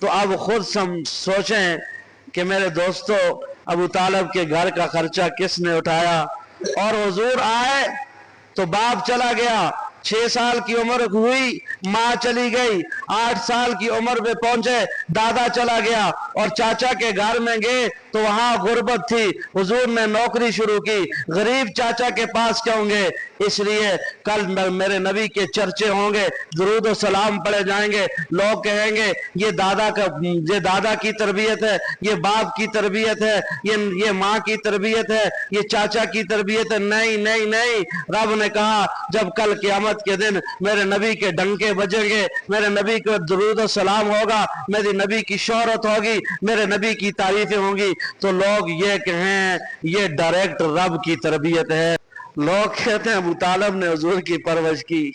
تو اب خود سوچیں کہ میرے دوستو ابو طالب کے گھر کا خرچہ کس نے اٹھایا؟ اور حضور آئے تو باپ چلا گیا، 6 سال کی عمر ہوئی ماں چلی گئی، 8 سال کی عمر پہ پہنچے دادا چلا گیا، اور چاچا کے گھر میں گئے تو وہاں غربت تھی، حضور نے نوکری شروع کی، غریب چاچا کے پاس کیوں گے؟ اس لیے کل میرے نبی کے چرچے ہوں گے، درود و سلام پڑے جائیں گے، لوگ کہیں گے یہ دادا کی تربیت ہے، یہ باپ کی تربیت ہے، یہ ماں کی تربیت ہے، یہ چاچا کی تربیت ہے۔ نہیں نہیں نہیں، رب نے کہا جب کل قیامت کے دن میرے نبی کے ڈنکے بجیں گے، میرے نبی کو درود و سلام ہوگا، میرے نبی کی شہرت ہوگی، میرے نبی کی تعریفیں ہوں گی، تو لوگ یہ کہیں یہ ڈائریکٹ رب کی تربیت ہے۔ لوگ کہتے ہیں ابو طالب نے حضور کی پرورش کی،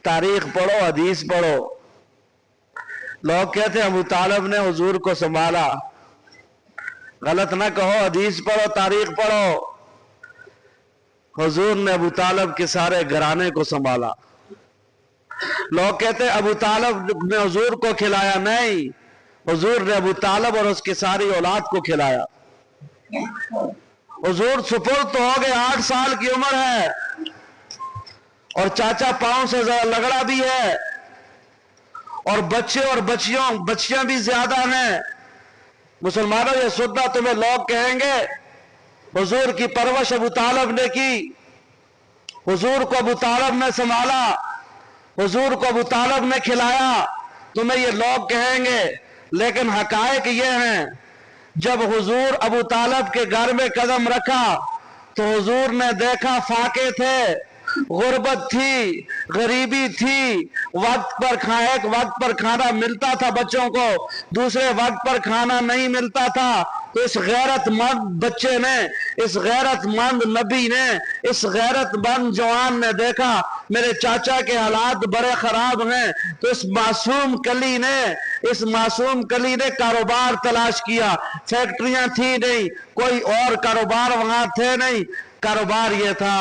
تاریخ پڑھو، حدیث پڑھو۔ لوگ کہتے ہیں ابو طالب نے حضور کو سنبھالا، غلط نہ کہو، حدیث پڑھو، تاریخ پڑھو۔ حضور نے ابو طالب کے سارے گھرانے کو سنبھالا۔ لوگ کہتے ہیں ابو طالب نے حضور کو کھلایا، نہیں، حضور نے ابو طالب اور اس کی ساری اولاد کو کھلایا۔ حضور سپرد تو ہو گئے، 8 سال کی عمر ہے، اور چاچا پاؤں سے لگڑا بھی ہے، اور بچے اور بچیاں بھی زیادہ ہیں۔ مسلمانوں یہ سننا تمہیں لوگ کہیں گے حضور کی پرورش ابو طالب نے کی، حضور کو ابو طالب نے سنبھالا، حضور کو ابو طالب نے کھلایا، تمہیں یہ لوگ کہیں گے۔ لیکن حقائق یہ ہیں جب حضور ابو طالب کے گھر میں قدم رکھا تو حضور نے دیکھا فاقے تھے، غربت تھی، غریبی تھی، ایک وقت پر کھانا ملتا تھا بچوں کو، دوسرے وقت پر کھانا نہیں ملتا تھا۔ تو اس غیرت مند بچے نے، اس غیرت مند نبی نے، اس غیرت مند جوان نے دیکھا میرے چاچا کے حالات بڑے خراب ہیں، تو اس معصوم کلی نے کاروبار تلاش کیا۔ فیکٹریاں تھی نہیں، کوئی اور کاروبار وہاں تھے نہیں، کاروبار یہ تھا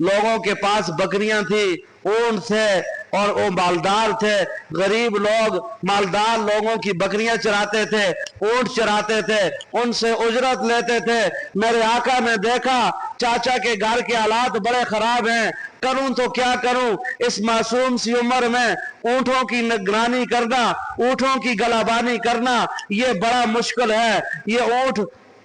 لوگوں کے پاس بکریاں تھی، اونٹ تھے، اور وہ مالدار تھے۔ غریب لوگ مالدار لوگوں کی بکریاں چراتے تھے، اونٹ چراتے تھے، ان سے اجرت لیتے تھے۔ میرے آقا نے دیکھا چاچا کے گھر کے حالات بڑے خراب ہیں، کروں تو کیا کروں؟ اس معصوم سی عمر میں اونٹوں کی نگرانی کرنا، اونٹوں کی گلابانی کرنا یہ بڑا مشکل ہے۔ یہ اونٹ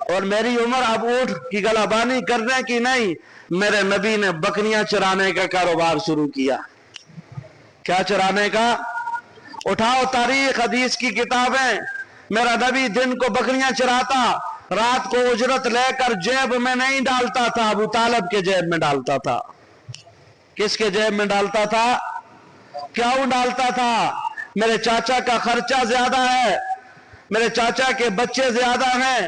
اور میری عمر اب اونٹ کی گلابانی کرنے کی نہیں، میرے نبی نے بکریاں چرانے کا کاروبار شروع کیا۔ کیا چرانے کا؟ اٹھاؤ تاریخ حدیث کی کتابیں، میرا نبی دن کو بکریاں چراتا، رات کو اجرت لے کر جیب میں نہیں ڈالتا تھا، ابو طالب کے جیب میں ڈالتا تھا۔ کس کے جیب میں ڈالتا تھا؟ کیوں ڈالتا تھا؟ میرے چاچا کا خرچہ زیادہ ہے، میرے چاچا کے بچے زیادہ ہیں،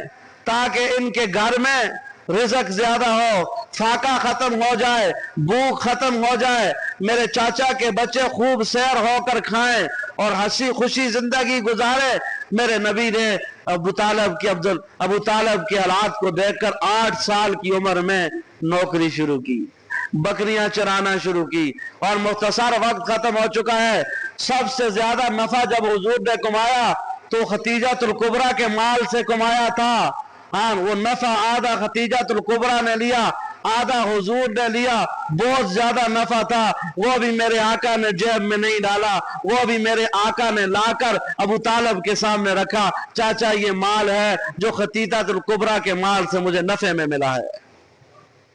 تاکہ ان کے گھر میں رزق زیادہ ہو، فاقہ ختم ہو جائے، بھوک ختم ہو جائے، میرے چاچا کے بچے خوب سیر ہو کر کھائیں اور ہنسی خوشی زندگی گزارے۔ میرے نبی نے ابو طالب کے حالات کو دیکھ کر 8 سال کی عمر میں نوکری شروع کی، بکریاں چرانا شروع کی، اور مختصر وقت ختم ہو چکا ہے۔ سب سے زیادہ نفع جب حضور نے کمایا تو خدیجہ الکبریٰ کے مال سے کمایا تھا۔ ہاں، وہ نفع آدھا خدیجہ الکبریٰ نے لیا، آدھا حضور نے لیا، بہت زیادہ نفع تھا، وہ بھی میرے آقا نے جیب میں نہیں ڈالا، وہ بھی میرے آقا نے لا کر ابو طالب کے سامنے رکھا، چاچا یہ مال ہے جو خدیجہ الکبریٰ کے مال سے مجھے نفع میں ملا ہے۔